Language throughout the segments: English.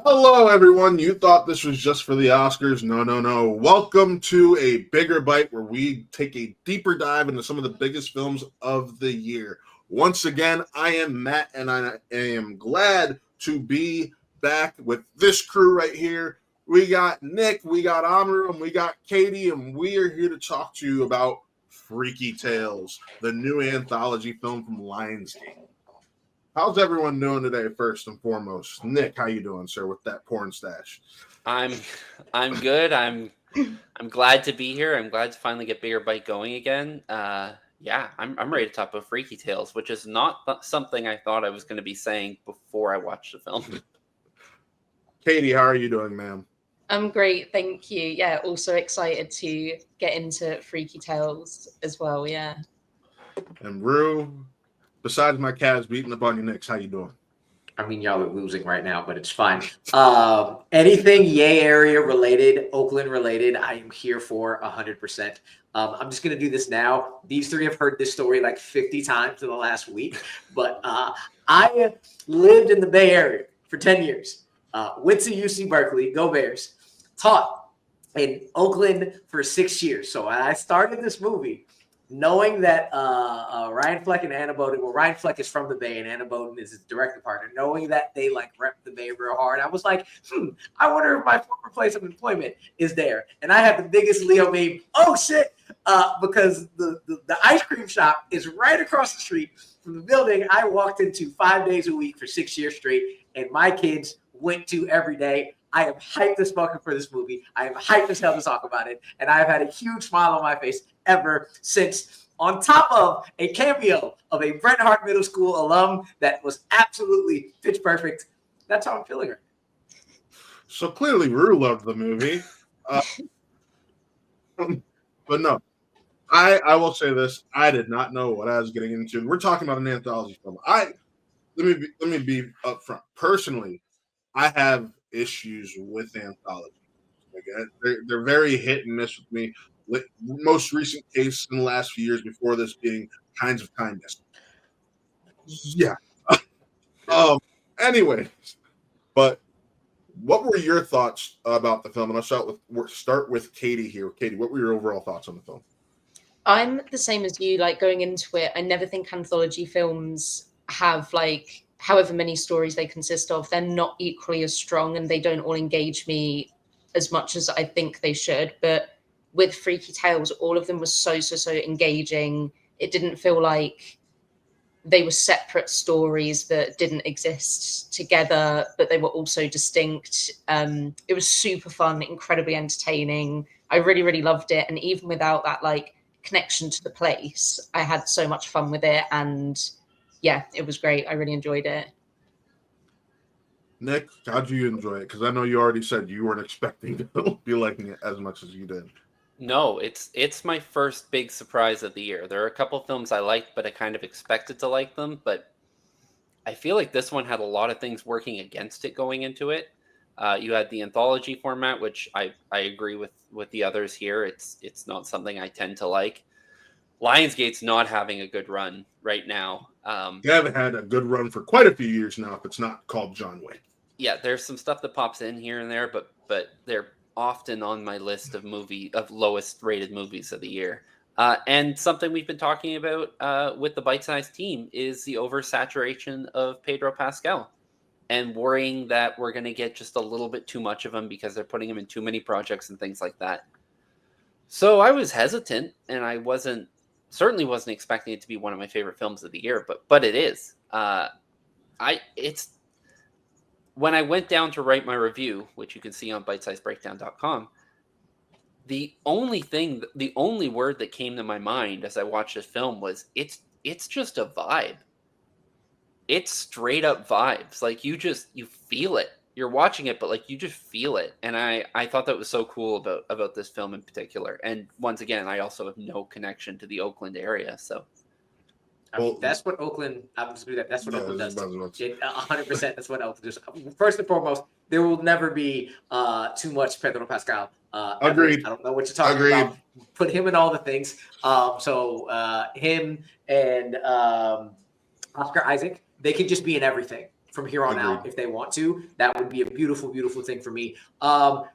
Hello, everyone. You thought this was just for the Oscars? No, no, no. Welcome to a bigger bite where we take a deeper dive into some of the biggest films of the year. Once again, I am Matt, and I am glad to be back with this crew right here. We got Nick, we got Amarú, and we got Katie, and we are here to talk to you about Freaky Tales, the new anthology film from Lionsgate. How's everyone doing today, first and foremost? Nick, how you doing, sir, with that porn stash? I'm good. I'm glad to be here. I'm glad to finally get Bigger Bite going again. Yeah, I'm ready to talk about Freaky Tales, which is not something I thought I was going to be saying before I watched the film. Katie, how are you doing, ma'am? I'm great, thank you. Yeah, also excited to get into Freaky Tales as well, yeah. And Rue, besides my Cavs beating up on your Knicks, how you doing? I mean, y'all are losing right now, but it's fine. Anything Yay area related, Oakland related, I am here for 100%. I'm just going to do this now. These three have heard this story like 50 times in the last week, but I lived in the Bay Area for 10 years. Went to UC Berkeley, go Bears. Taught in Oakland for 6 years. So I started this movie knowing that Ryan Fleck and Anna Bowden, well, Ryan Fleck is from the Bay and Anna Bowden is his director partner, knowing that they like rep the Bay real hard, I was like, I wonder if my former place of employment is there. And I had the biggest Leo meme, oh shit, because the ice cream shop is right across the street from the building I walked into 5 days a week for 6 years straight, and my kids went to every day. I am hyped as fucking for this movie. I am hyped as hell to talk about it. And I have had a huge smile on my face ever since, on top of a cameo of a Bret Hart Middle School alum that was absolutely pitch perfect. That's how I'm feeling right now. So clearly Rue loved the movie. But no, I will say this. I did not know what I was getting into. We're talking about an anthology film. Let me be upfront. Personally, I have issues with anthology. They're very hit and miss with me. Most recent case in the last few years before this being Kinds of Kindness. Yeah. Anyway, but what were your thoughts about the film? And I'll start with Katie here. Katie, what were your overall thoughts on the film? I'm the same as you, like going into it, I never think anthology films have like however many stories they consist of, they're not equally as strong and they don't all engage me as much as I think they should. But with Freaky Tales, all of them was so engaging. It didn't feel like they were separate stories that didn't exist together, but they were also distinct. It was super fun, incredibly entertaining. I really, really loved it. And even without that like connection to the place, I had so much fun with it. And yeah, it was great. I really enjoyed it. Nick, how'd you enjoy it? Because I know you already said you weren't expecting to be liking it as much as you did. No, it's my first big surprise of the year. There are a couple films I liked, but I kind of expected to like them. But I feel like this one had a lot of things working against it going into it. You had the anthology format, which I agree with the others here. It's not something I tend to like. Lionsgate's not having a good run right now. They haven't had a good run for quite a few years now if it's not called John Wick. Yeah, there's some stuff that pops in here and there, but they're often on my list of lowest rated movies of the year. And something we've been talking about with the Bitesize team is the oversaturation of Pedro Pascal and worrying that we're going to get just a little bit too much of him because they're putting him in too many projects and things like that. So I was hesitant, and I certainly wasn't expecting it to be one of my favorite films of the year, but it is. When I went down to write my review, which you can see on bitesizebreakdown.com, the only word that came to my mind as I watched this film was it's just a vibe. It's straight up vibes. Like you feel it. You're watching it, but like you just feel it. And I thought that was so cool about this film in particular. And once again, I also have no connection to the Oakland area, so. I mean, that's what Oakland. I'm just that. That's what Oakland does. 100%. That's what Oakland does. First and foremost, there will never be too much Pedro Pascal. Agreed. I don't know what you're talking about. Put him in all the things. So him and Oscar Isaac, they could just be in everything. from here on out Agreed. if they want to. That would be a beautiful, beautiful thing for me. But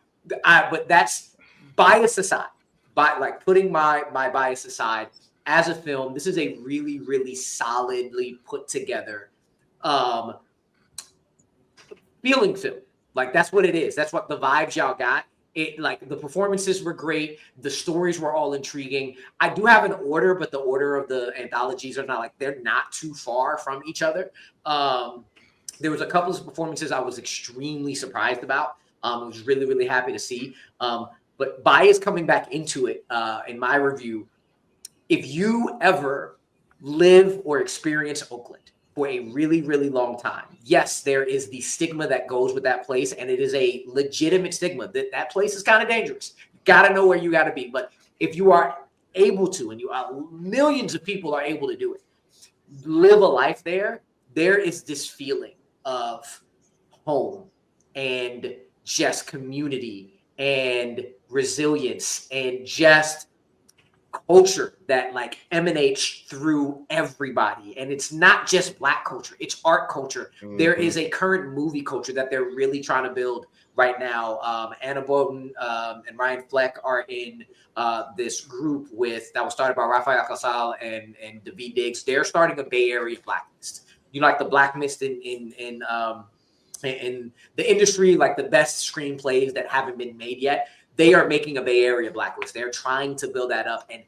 that's bias aside, like putting my bias aside, as a film, this is a really, really solidly put together feeling film. Like that's what it is. That's what the vibes y'all got. It, like, the performances were great. The stories were all intriguing. I do have an order, but the order of the anthologies are not like, they're not too far from each other. There was a couple of performances I was extremely surprised about. I was really, really happy to see. But bias coming back into it, in my review, if you ever live or experience Oakland for a really, really long time, yes, there is the stigma that goes with that place, and it is a legitimate stigma that place is kind of dangerous. You got to know where you got to be. But if you are able to, and millions of people are able to do it, live a life there, there is this feeling of home and just community and resilience and just culture that like emanates through everybody. And it's not just Black culture, it's art culture. Mm-hmm. There is a current movie culture that they're really trying to build right now. Anna Boden and Ryan Fleck are in this group that was started by Rafael Casal and David Diggs. They're starting a Bay Area Blacklist. You know, like the Blacklist in the industry, like the best screenplays that haven't been made yet. They are making a Bay Area Blacklist. They're trying to build that up. And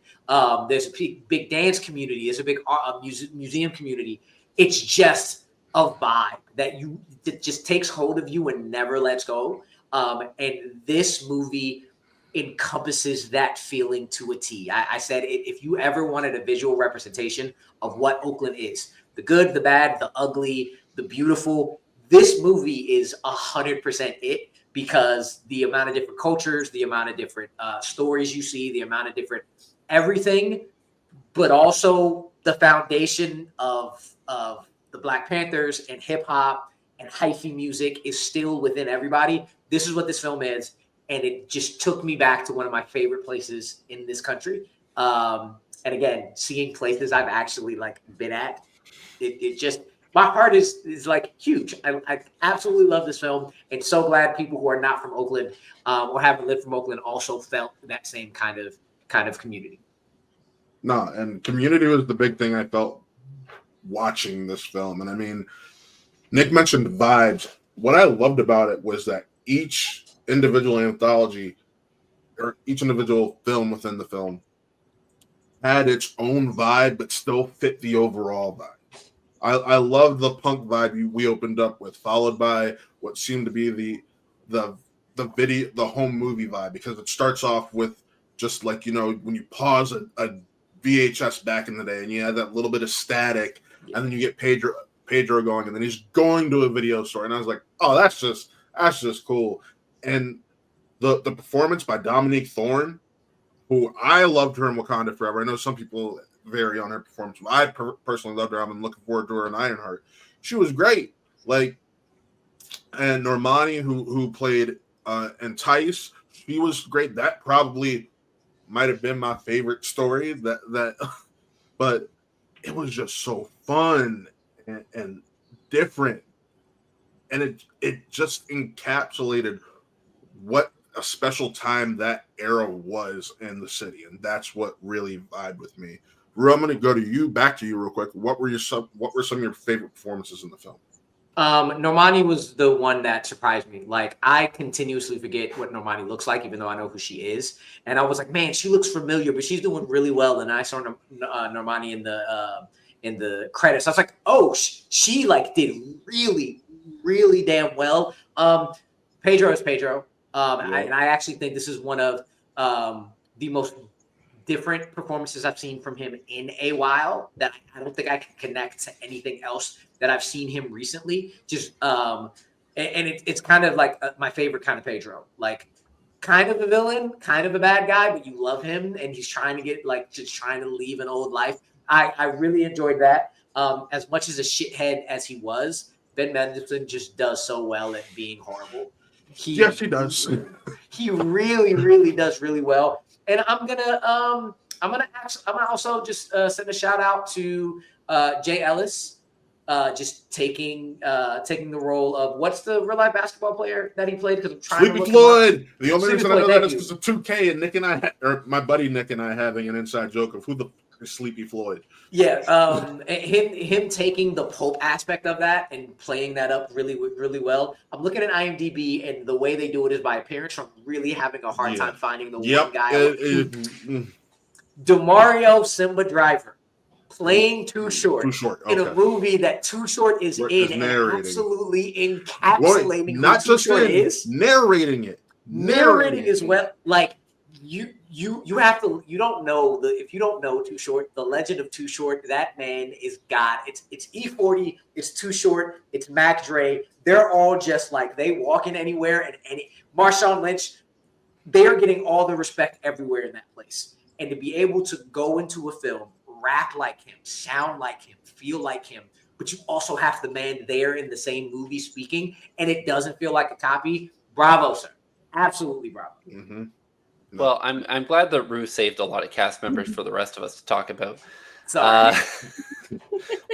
there's a big dance community. There's a big museum community. It's just a vibe that just takes hold of you and never lets go. And this movie encompasses that feeling to a T. I said, if you ever wanted a visual representation of what Oakland is, the good, the bad, the ugly, the beautiful, this movie is 100% it. Because the amount of different cultures, the amount of different stories you see, the amount of different everything, but also the foundation of the Black Panthers and hip hop and hyphy music is still within everybody. This is what this film is, and it just took me back to one of my favorite places in this country. And again, seeing places I've actually like been at, it just. My heart is like huge. I absolutely love this film, and so glad people who are not from Oakland or haven't lived from Oakland also felt that same kind of community. No, and community was the big thing I felt watching this film. And I mean, Nick mentioned vibes. What I loved about it was that each individual anthology or each individual film within the film had its own vibe, but still fit the overall vibe. I love the punk vibe we opened up with, followed by what seemed to be the video, the home movie vibe, because it starts off with just like, you know, when you pause a VHS back in the day and you had that little bit of static, and then you get Pedro going, and then he's going to a video store, and I was like, oh, that's just cool. And the performance by Dominique Thorne, who I loved her in Wakanda Forever. I know some people vary on her performance. I personally loved her. I'm looking forward to her in Ironheart. She was great. Like, and Normani, who played Entice, she was great. That probably might have been my favorite story. But it was just so fun and different, and it just encapsulated what a special time that era was in the city, and that's what really vibed with me. Ru, I'm going to go back to you real quick. What were some of your favorite performances in the film? Normani was the one that surprised me. Like, I continuously forget what Normani looks like, even though I know who she is. And I was like, man, she looks familiar, but she's doing really well. And I saw Normani in the credits. I was like, oh, she like did really, really damn well. Pedro is Pedro. And I actually think this is one of the most different performances I've seen from him in a while, that I don't think I can connect to anything else that I've seen him recently. Just and it's kind of like my favorite kind of Pedro, like kind of a villain, kind of a bad guy, but you love him, and he's trying to get like just trying to leave an old life. I really enjoyed that. As much as a shithead as he was, Ben Mendelsohn just does so well at being horrible. Yes, he does. He really, really does really well. And I'm gonna also just send a shout out to Jay Ellis. just taking the role of what's the real life basketball player that he played? Because I'm trying Sleepy to look Floyd. The only Sleepy reason I Floyd, know that thank is because of 2K and Nick and I, or my buddy Nick and I, having an inside joke of who the fuck is Sleepy Floyd. Yeah, him taking the pulp aspect of that and playing that up really well. I'm looking at IMDb, and the way they do it is by appearance. So I'm really having a hard time finding the one guy. DeMario Simba Driver playing Too Short. Too Short. In a movie that Too Short is in and absolutely encapsulating not who Too just Short in, is. Narrating it. Narrating as well. Like you have to, you don't know if you don't know Too Short, the legend of Too Short, that man is God. It's E40, it's Too Short, it's Mac Dre. They're all just like, they walk in anywhere, and Marshawn Lynch, they are getting all the respect everywhere in that place. And to be able to go into a film, rap like him, sound like him, feel like him, but you also have the man there in the same movie speaking, and it doesn't feel like a copy. Bravo, sir. Absolutely bravo. Mm-hmm. No. Well, I'm glad that Rue saved a lot of cast members for the rest of us to talk about. Sorry.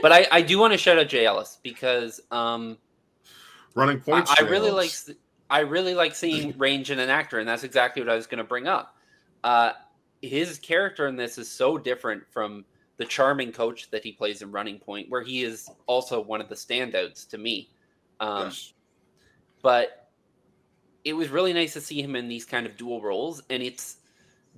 But I do want to shout out Jay Ellis because Running Points. I really like seeing range in an actor, and that's exactly what I was going to bring up. His character in this is so different from the charming coach that he plays in Running Point, where he is also one of the standouts to me. Yes. But it was really nice to see him in these kind of dual roles, and it's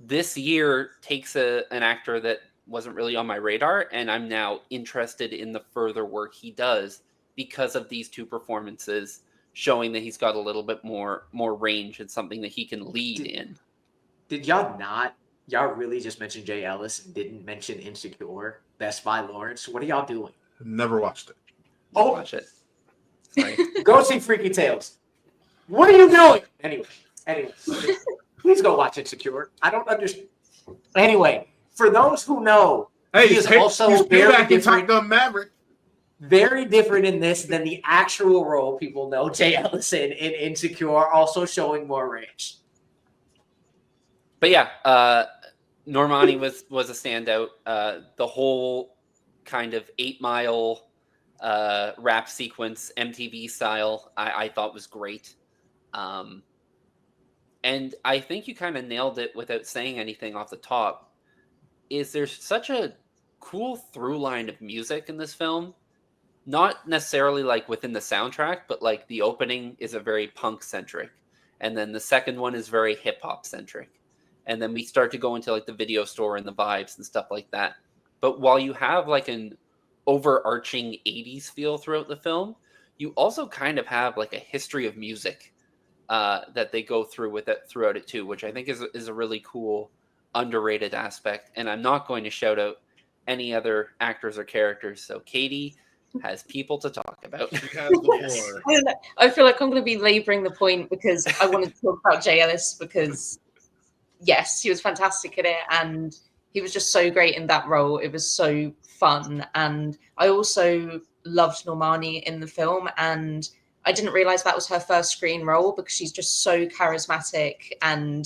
this year takes an actor that wasn't really on my radar, and I'm now interested in the further work he does because of these two performances, showing that he's got a little bit more range and something that he can lead in. Did y'all really just mention Jay Ellis and didn't mention Insecure, Best by Lawrence? What are y'all doing? Never watched it. Oh, watch it. Sorry. Go see Freaky Tales. What are you doing? Anyway, please go watch Insecure. I don't understand. Anyway, for those who know, he is also very different. Maverick. Very different in this than the actual role people know Jay Ellis in Insecure, also showing more range. But yeah, Normani was a standout. The whole kind of 8 Mile rap sequence, MTV style, I thought was great. And I think you kind of nailed it without saying anything off the top. Is there's such a cool through line of music in this film? Not necessarily like within the soundtrack, but like the opening is a very punk centric. And then the second one is very hip hop centric. And then we start to go into like the video store and the vibes and stuff like that. But while you have like an overarching 80s feel throughout the film, you also kind of have like a history of music that they go through with it throughout it too, which I think is a really cool, underrated aspect. And I'm not going to shout out any other actors or characters. So Katie has people to talk about. I feel like I'm going to be laboring the point because I wanted to talk about Jay Ellis because yes, he was fantastic at it, and he was just so great in that role. It was so fun, and I also loved Normani in the film, and I didn't realize that was her first screen role because she's just so charismatic, and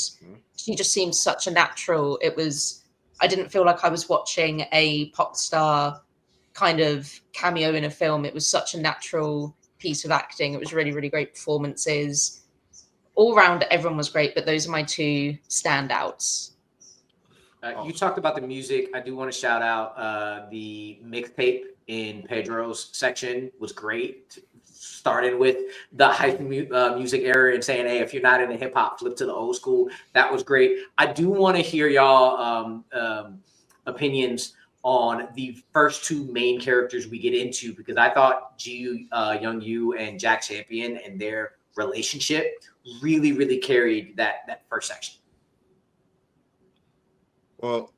she just seems such a natural. I didn't feel like I was watching a pop star kind of cameo in a film. It was such a natural piece of acting. It was really, really great performances. All round, everyone was great, but those are my two standouts. You talked about the music. I do want to shout out the mixtape in Pedro's section was great. Starting with the hype music era and saying, hey, if you're not into hip hop, flip to the old school. That was great. I do want to hear y'all opinions on the first two main characters we get into, because I thought Young Yu and Jack Champion and their relationship really, really carried that first section. Well,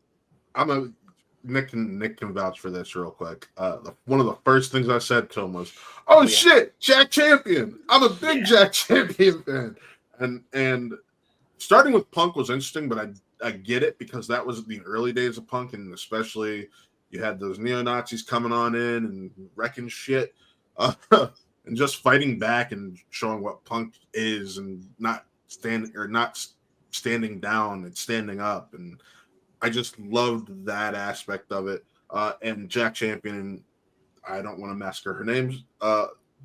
Nick can vouch for this real quick. One of the first things I said to him was, "Oh shit, Jack Champion! I'm a big Jack Champion fan." And starting with punk was interesting, but I get it because that was the early days of punk, and especially you had those neo-Nazis coming on in and wrecking shit, and just fighting back and showing what punk is, and not standing down and standing up. And I just loved that aspect of it. And Jack Champion I don't want to massacre her name.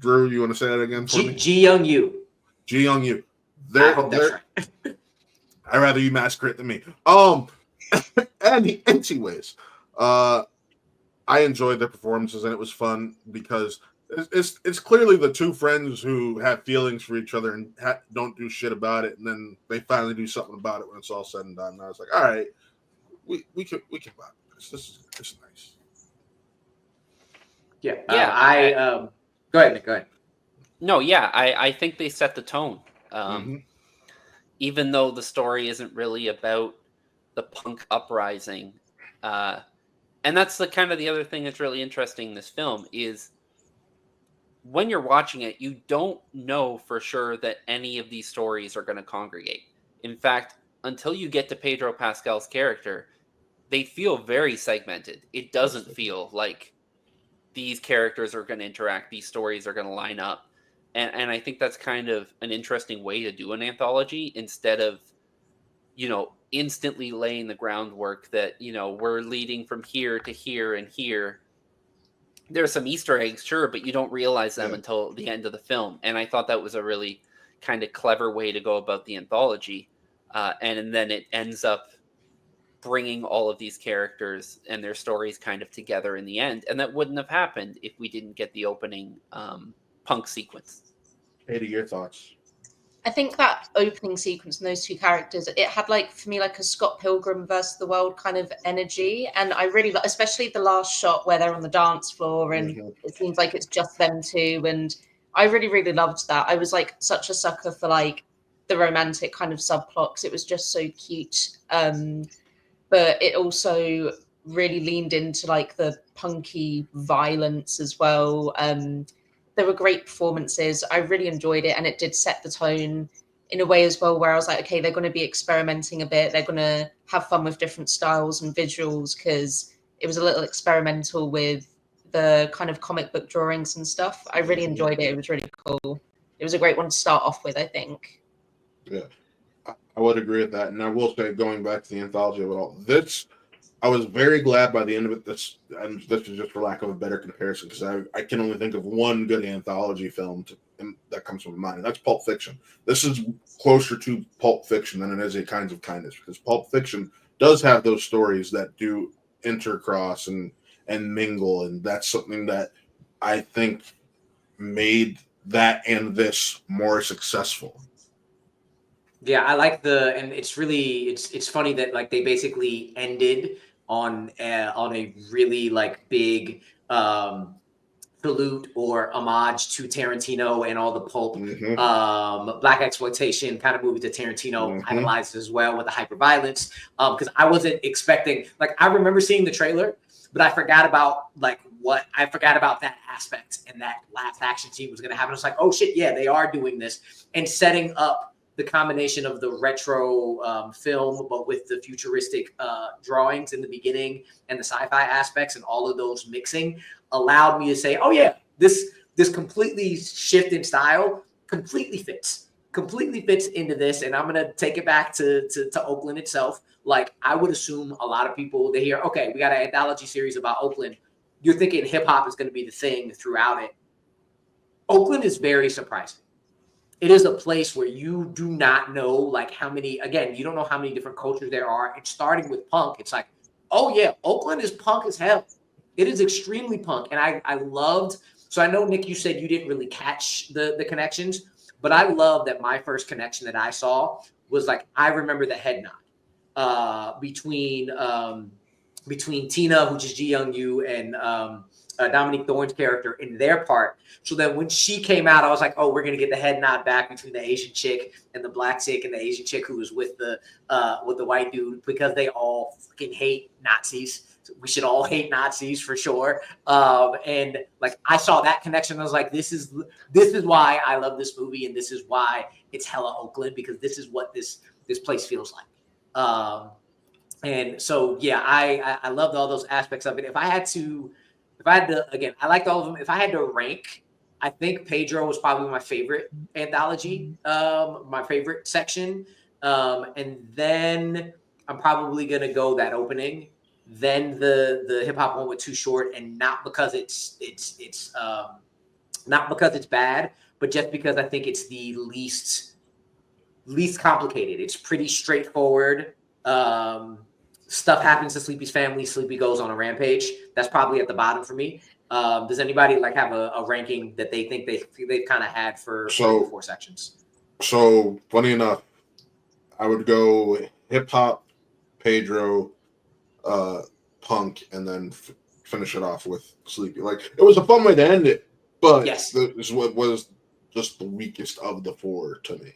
Drew, you want to say that again for me? Ji Young Yu. Ji Young Yu. I hope that's right. I'd rather you massacre it than me. Anyways, I enjoyed their performances, and it was fun because it's clearly the two friends who have feelings for each other and don't do shit about it, and then they finally do something about it when it's all said and done. And I was like, all right, we can vibe this. This is nice. Yeah. Go ahead, Nick. Go ahead. No, yeah, I think they set the tone. Even though the story isn't really about the punk uprising, and that's the other thing that's really interesting in this film is when you're watching it, you don't know for sure that any of these stories are going to congregate. In fact, until you get to Pedro Pascal's character, they feel very segmented. It doesn't feel like these characters are going to interact, these stories are going to line up. And I think that's kind of an interesting way to do an anthology instead of, instantly laying the groundwork that, we're leading from here to here and here. There's some Easter eggs, sure, but you don't realize them until the end of the film. And I thought that was a really kind of clever way to go about the anthology. And then it ends up bringing all of these characters and their stories kind of together in the end. And that wouldn't have happened if we didn't get the opening punk sequence. Katie, your thoughts? I think that opening sequence and those two characters, it had for me a Scott Pilgrim versus the world kind of energy. And I really, especially the last shot where they're on the dance floor and it seems like it's just them two. And I really, really loved that. I was such a sucker for the romantic kind of subplots. It was just so cute. But it also really leaned into the punky violence as well. There were great performances. I really enjoyed it, and it did set the tone in a way as well where I was like, okay, they're going to be experimenting a bit. They're going to have fun with different styles and visuals because it was a little experimental with the kind of comic book drawings and stuff. I really enjoyed it. It was really cool. It was a great one to start off with, I think. Yeah, I would agree with that. And I will say, going back to the anthology of it all, I was very glad by the end of it. This is just for lack of a better comparison, because I can only think of one good anthology film that comes to mind, and that's Pulp Fiction. This is closer to Pulp Fiction than it is A Kinds of Kindness, because Pulp Fiction does have those stories that do intercross and mingle, and that's something that I think made that and this more successful. Yeah, I like and it's really it's funny that they basically ended on a really big salute or homage to Tarantino and all the pulp black exploitation kind of movie that Tarantino idolized as well with the hyperviolence. Because I wasn't expecting, I remember seeing the trailer, but I forgot about that aspect, and that last action scene was going to happen. It's oh shit, yeah, they are doing this and setting up the combination of the retro film, but with the futuristic drawings in the beginning and the sci-fi aspects and all of those mixing allowed me to say, oh yeah, this completely shift in style completely fits into this. And I'm going to take it back to Oakland itself. I would assume a lot of people, they hear, okay, we got an anthology series about Oakland. You're thinking hip hop is going to be the thing throughout it. Oakland is very surprising. It is a place where you do not know how many, again, you don't know how many different cultures there are. It's starting with punk. It's oh yeah, Oakland is punk as hell. It is extremely punk. And I loved, so I know, Nick, you said you didn't really catch the connections, but I love that my first connection that I saw was I remember the head nod between Tina, which is Ji Young Yu, and Dominique Thorne's character in their part. So that when she came out, I was like, oh, we're going to get the head nod back between the Asian chick and the black chick and the Asian chick who was with the white dude, because they all fucking hate Nazis. So we should all hate Nazis for sure. And I saw that connection. I was like, this is why I love this movie, and this is why it's hella Oakland, because this is what this place feels like. And so, yeah, I loved all those aspects of it. If I had to, again, I liked all of them. If I had to rank, I think Pedro was probably my favorite anthology, my favorite section. And then I'm probably going to go that opening, then the hip hop one with Too Short, and not because it's not because it's bad, but just because I think it's the least complicated. It's pretty straightforward. Stuff happens to Sleepy's family. Sleepy goes on a rampage. That's probably at the bottom for me. Does anybody like have a ranking that they think they've kind of had for the 4 sections? So funny enough, I would go hip hop, Pedro, Punk, and then finish it off with Sleepy. Like, it was a fun way to end it, but yes, this was just the weakest of the 4 to me.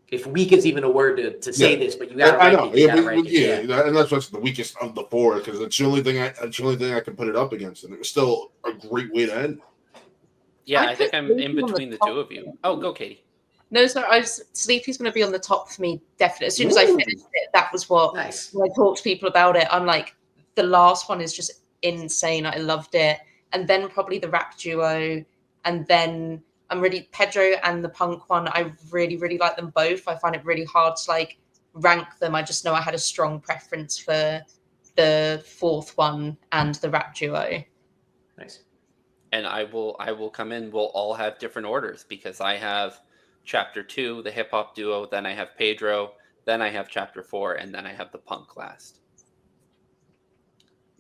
If weak is even a word to say this, but you got to rank it. And that's what's the weakest of the 4, because it's the only thing I can put it up against, and it was still a great way to end. Yeah, I think I'm in between the 2 of you. Oh, go, Katie. No, sorry, Sleepy's going to be on the top for me, definitely. As soon as I finished it, that was what, nice. When I talked to people about it, I'm like, the last one is just insane. I loved it. And then probably the rap duo. And then I'm really, Pedro and the Punk one, I really, really like them both. I find it really hard to like rank them. I just know I had a strong preference for the 4th one and the rap duo. Nice. And I will come in, we'll all have different orders, because I have Chapter 2, the hip hop duo, then I have Pedro, then I have Chapter 4, and then I have the Punk last.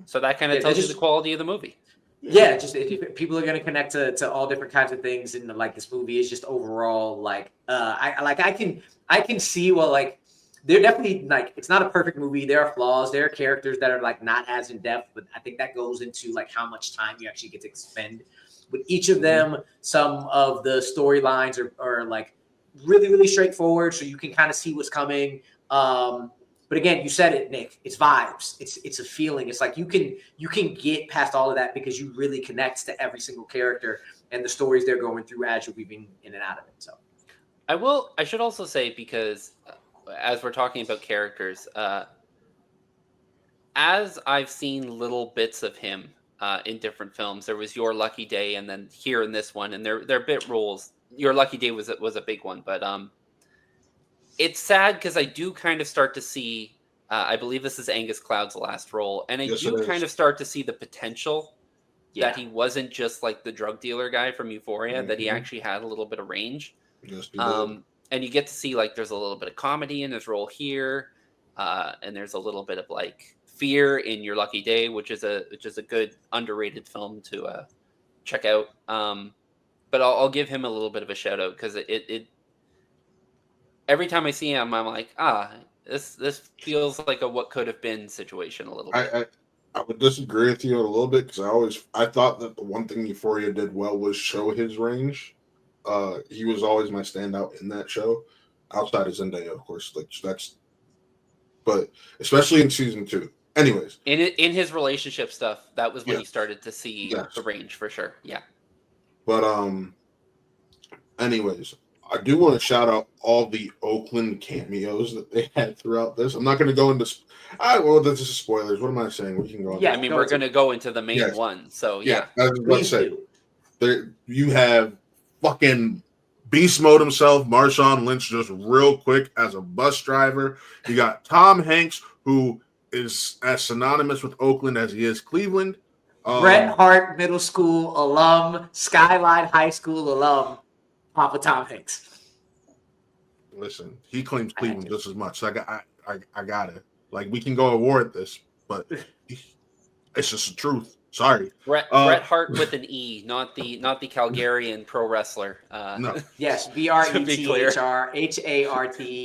So that kind of tells you the quality of the movie. Yeah, just if people are going to connect to all different kinds of things, and like this movie is just overall like I can see, well, like they're definitely like, it's not a perfect movie. There are flaws. There are characters that are like not as in depth, but I think that goes into like how much time you actually get to spend with each of them. Some of the storylines are like really, really straightforward, so you can kind of see what's coming. But again, you said it, Nick. It's vibes. It's a feeling. It's like you can get past all of that because you really connect to every single character and the stories they're going through as you're weaving in and out of it. So, I should also say, because as we're talking about characters, as I've seen little bits of him in different films, there was Your Lucky Day, and then here in this one, and they're bit roles. Your Lucky Day was a big one, but it's sad because I do kind of start to see, I believe this is Angus Cloud's last role, and I do kind of start to see the potential that he wasn't just like the drug dealer guy from Euphoria, that he actually had a little bit of range. Yes, and you get to see like there's a little bit of comedy in his role here, and there's a little bit of like fear in Your Lucky Day, which is a good underrated film to check out. But I'll give him a little bit of a shout out, because it every time I see him, I'm like, this feels like a what could have been situation a little bit. I would disagree with you a little bit, because I thought that the one thing Euphoria did well was show his range. He was always my standout in that show, outside of Zendaya, of course. Like but especially in season 2. Anyways, in his relationship stuff, that was when he started to see the range for sure. Yeah. But anyways, I do want to shout out all the Oakland cameos that they had throughout this. I'm not going to go into. This is spoilers. What am I saying? We can go on. Yeah, I mean, we're going to go into the main one. So yeah. I was about to say, there you have fucking Beast Mode himself, Marshawn Lynch, just real quick as a bus driver. You got Tom Hanks, who is as synonymous with Oakland as he is Cleveland. Bret Hart Middle School alum, Skyline High School alum, Papa Tom Hanks. Listen, he claims Cleveland just as much. So I got it. Like, we can go award this, but it's just the truth. Sorry, Bret Hart with an E, not the Calgarian pro wrestler. No. Yes, BRETHRHART.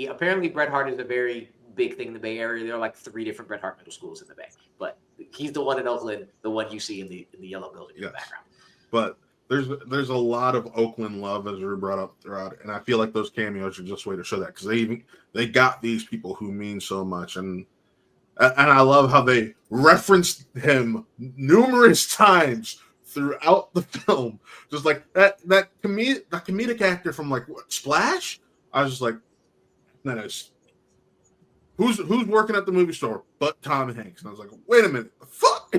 Apparently, Bret Hart is a very big thing in the Bay Area. There are like 3 different Bret Hart middle schools in the Bay, but he's the one in Oakland, the one you see in the yellow building in the background. But there's a lot of Oakland love, as we brought up throughout, and I feel like those cameos are just a way to show that, because they got these people who mean so much, and I love how they referenced him numerous times throughout the film, just like that comedic actor from like Splash. I was just like, that is. Who's working at the movie store but Tom Hanks? And I was like, wait a minute, fuck.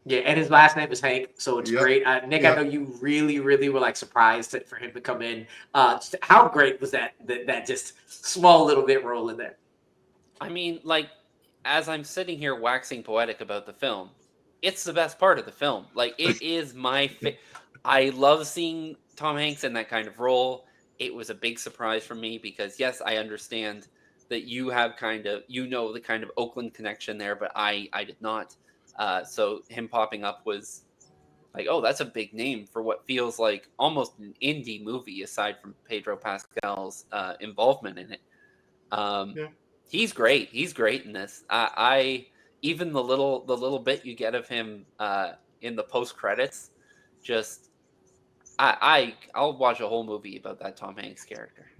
Yeah, and his last name is Hank, so it's great. Nick, I know you really, really were like surprised for him to come in. How great was that just small little bit role in there? I mean, like, as I'm sitting here waxing poetic about the film, it's the best part of the film. Like, it is my I love seeing Tom Hanks in that kind of role. It was a big surprise for me because, yes, I understand that you have the kind of Oakland connection there, but I did not. So him popping up was like, oh, that's a big name for what feels like almost an indie movie aside from Pedro Pascal's involvement in it. Yeah. He's great. He's great in this. I even the little bit you get of him in the post credits, just I'll watch a whole movie about that Tom Hanks character.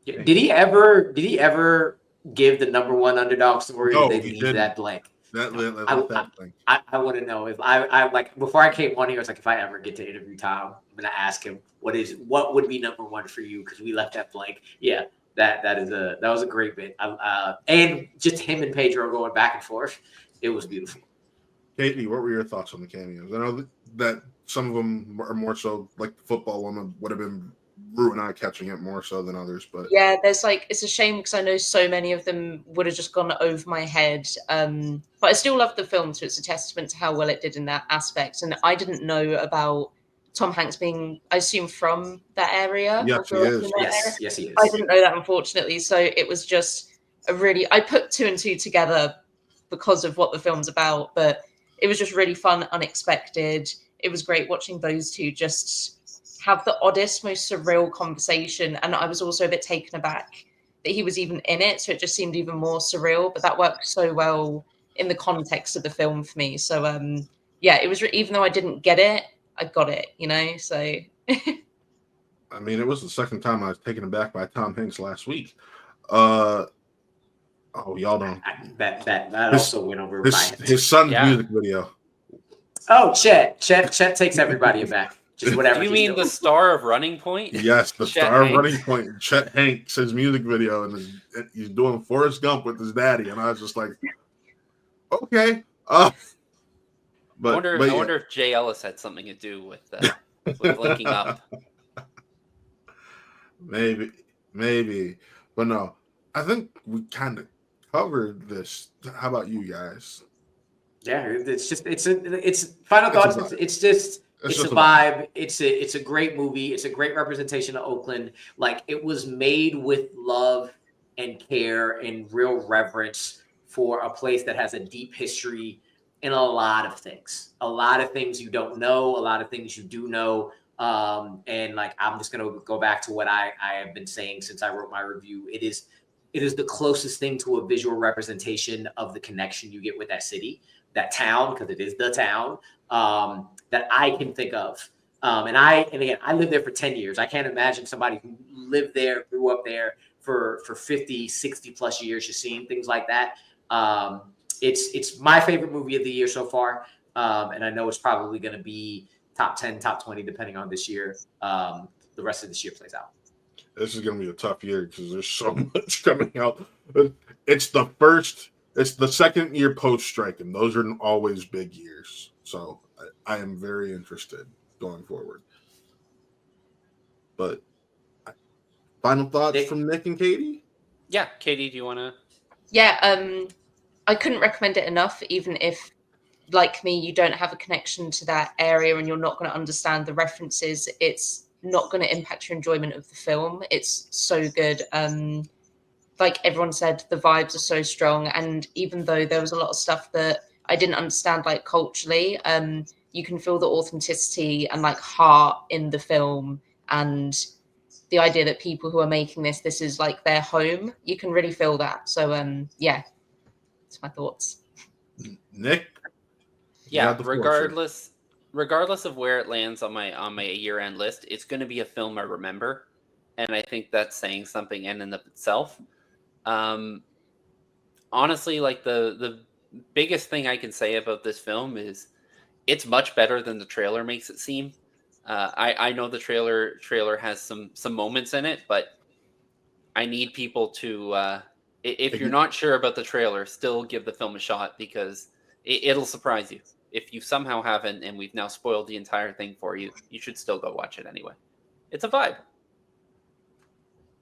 Did he ever give the number one underdog story? No, Or did they he leave didn't. that blank? That thing. I want to know if I like before I came on here. I was like, if I ever get to interview Tom, I'm gonna ask him what would be number one for you, because we left that blank. Yeah, that was a great bit. And just him and Pedro going back and forth, it was beautiful. Katie, what were your thoughts on the cameos? I know that some of them are more so, like the football one would have been Rue and I catching it more so than others, but yeah, there's like, it's a shame because I know so many of them would have just gone over my head. But I still love the film, so it's a testament to how well it did in that aspect. And I didn't know about Tom Hanks being, I assume, from that area. Yes, he is. Yes, he is. I didn't know that, unfortunately. So it was just I put two and two together because of what the film's about, but it was just really fun, unexpected. It was great watching those two just have the oddest, most surreal conversation. And I was also a bit taken aback that he was even in it. So it just seemed even more surreal, but that worked so well in the context of the film for me. So yeah, it was, even though I didn't get it, I got it, so. I mean, it was the second time I was taken aback by Tom Hanks last week. Oh, y'all don't. That also went over his son's music video. Oh, Chet takes everybody aback. Just whatever. Do you mean the star of Running Point? Yes, the star of Running Point. Chet Hanks, his music video, and he's doing Forrest Gump with his daddy, and I was just like, okay. But I wonder if Jay Ellis had something to do with linking up. Maybe, but no. I think we kind of covered this. How about you guys? Yeah, it's final thoughts. It's a vibe. It's a great movie. It's a great representation of Oakland. Like, it was made with love and care and real reverence for a place that has a deep history in a lot of things. A lot of things you don't know, a lot of things you do know. And like, I'm just gonna go back to what I have been saying since I wrote my review. It is the closest thing to a visual representation of the connection you get with that city, that town, because it is the town, that I can think of. And again, I lived there for 10 years. I can't imagine somebody who lived there, grew up there for 50, 60 plus years, just seeing things like that. It's my favorite movie of the year so far. And I know it's probably going to be top 10, top 20, depending on this year. The rest of this year plays out. This is going to be a tough year because there's so much coming out. It's the second year post strike, and those are always big years. So I am very interested going forward. But final thoughts from Nick and Katie? Yeah, Katie, do you want to? Yeah, I couldn't recommend it enough, even if, like me, you don't have a connection to that area and you're not going to understand the references. It's not going to impact your enjoyment of the film. It's so good. Like everyone said, the vibes are so strong. And even though there was a lot of stuff that I didn't understand, like culturally, you can feel the authenticity and like heart in the film, and the idea that people who are making this is like their home. You can really feel that. So yeah, that's my thoughts. Nick? Yeah, regardless of where it lands on my year-end list, it's going to be a film I remember, and I think that's saying something in and of itself. Honestly, like the biggest thing I can say about this film is it's much better than the trailer makes it seem. I know the trailer has some moments in it, but I need people to if you're not sure about the trailer, still give the film a shot, because it'll surprise you. If you somehow haven't, and we've now spoiled the entire thing for you, you should still go watch it anyway. It's a vibe.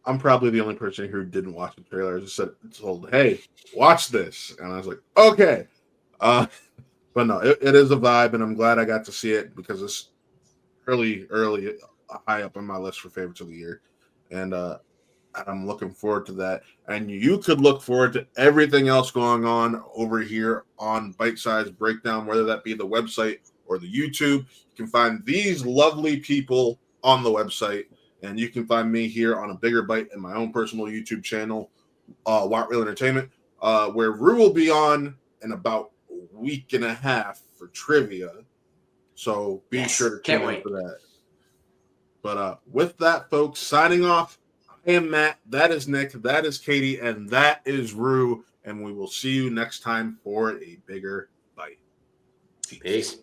I'm probably the only person who didn't watch the trailer. I just said, told, hey, watch this. And I was like, okay. But no, it is a vibe, and I'm glad I got to see it because it's early high up on my list for favorites of the year. And I'm looking forward to that. And you could look forward to everything else going on over here on Bitesize Breakdown, whether that be the website or the YouTube. You can find these lovely people on the website, and you can find me here on a bigger bite in my own personal YouTube channel, Watt Real Entertainment, where Rue will be on in about a week and a half for trivia. So be sure to tune in for that. But with that, folks, signing off. I am Matt. That is Nick. That is Katie. And that is Rue. And we will see you next time for a bigger bite. Peace.